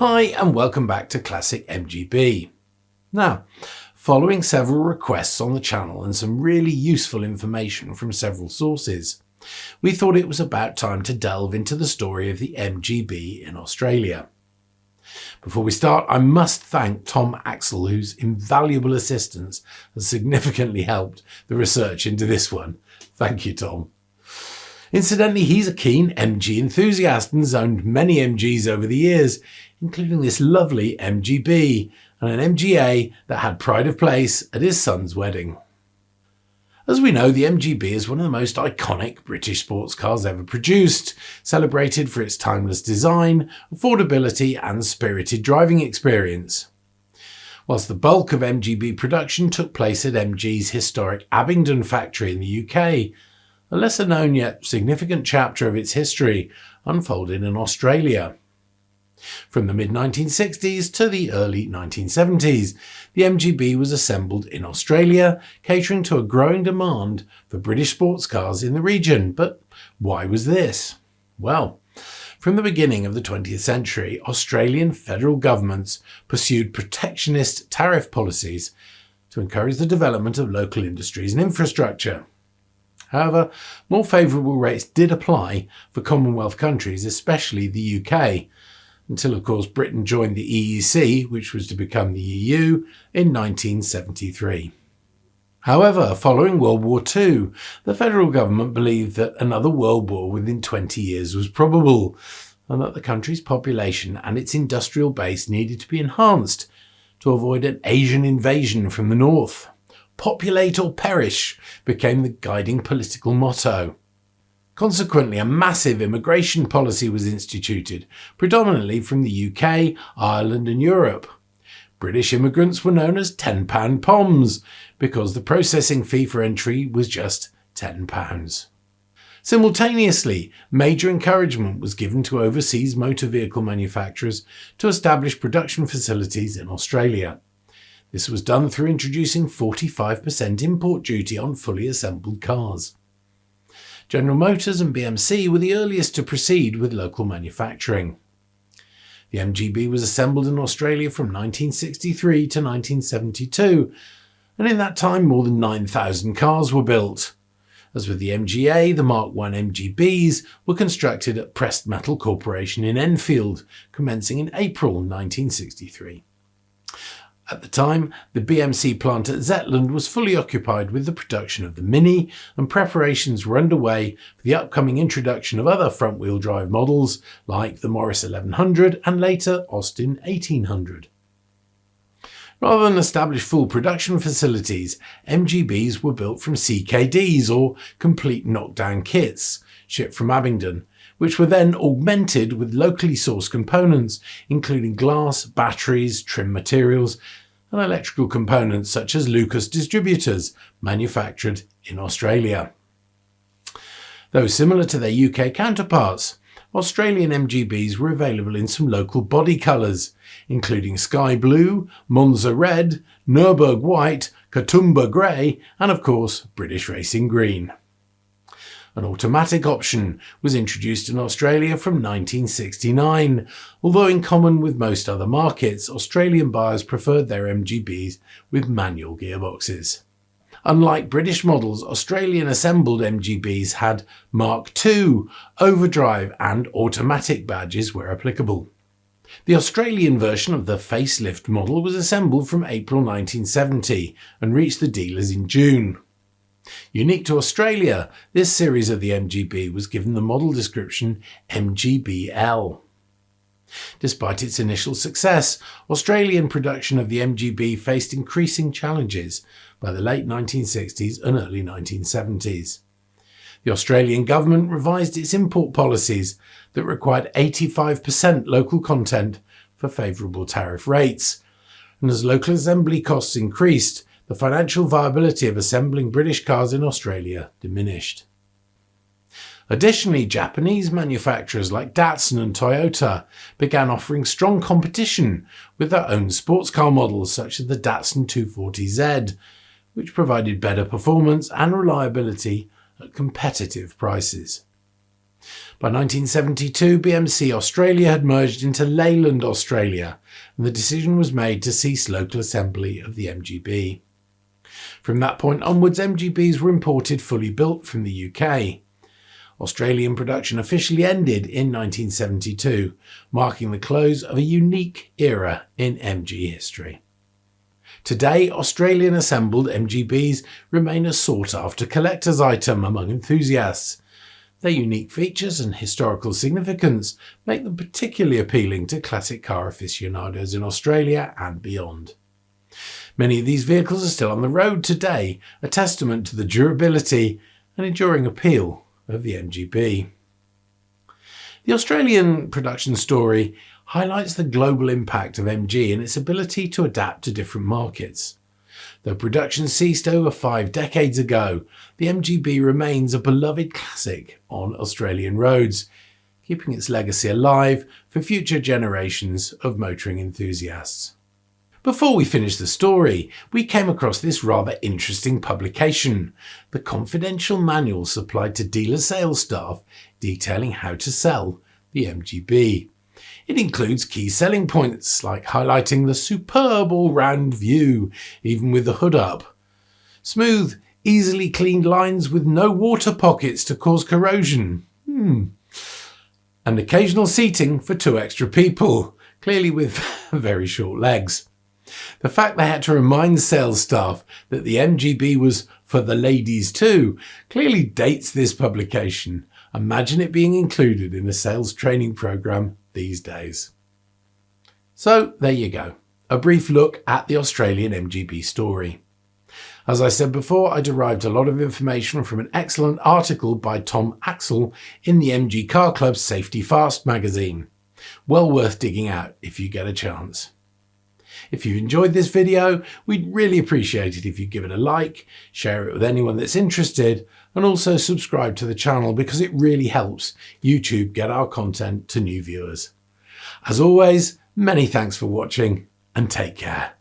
Hi and welcome back to Classic MGB. Now, following several requests on the channel and some really useful information from several sources, we thought it was about time to delve into the story of the MGB in Australia. Before we start, I must thank Tom Axel, whose invaluable assistance has significantly helped the research into this one. Thank you, Tom. Incidentally, he's a keen MG enthusiast and has owned many MGs over the years, including this lovely MGB and an MGA that had pride of place at his son's wedding. As we know, the MGB is one of the most iconic British sports cars ever produced, celebrated for its timeless design, affordability and spirited driving experience. Whilst the bulk of MGB production took place at MG's historic Abingdon factory in the UK, a lesser known yet significant chapter of its history unfolded in Australia. From the mid-1960s to the early 1970s, the MGB was assembled in Australia, catering to a growing demand for British sports cars in the region. But why was this? Well, from the beginning of the 20th century, Australian federal governments pursued protectionist tariff policies to encourage the development of local industries and infrastructure. However, more favourable rates did apply for Commonwealth countries, especially the UK, until of course Britain joined the EEC, which was to become the EU, in 1973. However, following World War II, the federal government believed that another world war within 20 years was probable, and that the country's population and its industrial base needed to be enhanced to avoid an Asian invasion from the north. Populate or perish became the guiding political motto. Consequently, a massive immigration policy was instituted, predominantly from the UK, Ireland and Europe. British immigrants were known as £10 POMs because the processing fee for entry was just £10. Simultaneously, major encouragement was given to overseas motor vehicle manufacturers to establish production facilities in Australia. This was done through introducing 45% import duty on fully assembled cars. General Motors and BMC were the earliest to proceed with local manufacturing. The MGB was assembled in Australia from 1963 to 1972, and in that time more than 9,000 cars were built. As with the MGA, the Mark I MGBs were constructed at Pressed Metal Corporation in Enfield, commencing in April 1963. At the time, the BMC plant at Zetland was fully occupied with the production of the Mini, and preparations were underway for the upcoming introduction of other front-wheel drive models like the Morris 1100 and later Austin 1800. Rather than establish full production facilities, MGBs were built from CKDs, or complete knockdown kits, shipped from Abingdon, which were then augmented with locally sourced components, including glass, batteries, trim materials, and electrical components such as Lucas distributors, manufactured in Australia. Though similar to their UK counterparts, Australian MGBs were available in some local body colours, including sky blue, Monza red, Nürburg white, Katoomba grey, and of course British racing green. An automatic option was introduced in Australia from 1969, although in common with most other markets, Australian buyers preferred their MGBs with manual gearboxes. Unlike British models, Australian assembled MGBs had Mark II, overdrive and automatic badges where applicable. The Australian version of the facelift model was assembled from April 1970 and reached the dealers in June. Unique to Australia, this series of the MGB was given the model description MGB-L. Despite its initial success, Australian production of the MGB faced increasing challenges by the late 1960s and early 1970s. The Australian government revised its import policies that required 85% local content for favourable tariff rates, and as local assembly costs increased, the financial viability of assembling British cars in Australia diminished. Additionally, Japanese manufacturers like Datsun and Toyota began offering strong competition with their own sports car models such as the Datsun 240Z, which provided better performance and reliability at competitive prices. By 1972, BMC Australia had merged into Leyland Australia, and the decision was made to cease local assembly of the MGB. From that point onwards, MGBs were imported fully built from the UK. Australian production officially ended in 1972, marking the close of a unique era in MG history. Today, Australian assembled MGBs remain a sought-after collector's item among enthusiasts. Their unique features and historical significance make them particularly appealing to classic car aficionados in Australia and beyond. Many of these vehicles are still on the road today, a testament to the durability and enduring appeal of the MGB. The Australian production story highlights the global impact of MG and its ability to adapt to different markets. Though production ceased over 5 decades ago, the MGB remains a beloved classic on Australian roads, keeping its legacy alive for future generations of motoring enthusiasts. Before we finish the story, we came across this rather interesting publication, the confidential manual supplied to dealer sales staff detailing how to sell the MGB. It includes key selling points like highlighting the superb all-round view, even with the hood up, smooth, easily cleaned lines with no water pockets to cause corrosion, and occasional seating for 2 extra people, clearly with very short legs. The fact they had to remind sales staff that the MGB was for the ladies too clearly dates this publication. Imagine it being included in a sales training program these days. So there you go, a brief look at the Australian MGB story. As I said before, I derived a lot of information from an excellent article by Tom Axel in the MG Car Club's Safety Fast magazine. Well worth digging out if you get a chance. If you've enjoyed this video, we'd really appreciate it if you give it a like, share it with anyone that's interested, and also subscribe to the channel because it really helps YouTube get our content to new viewers. As always, many thanks for watching and take care.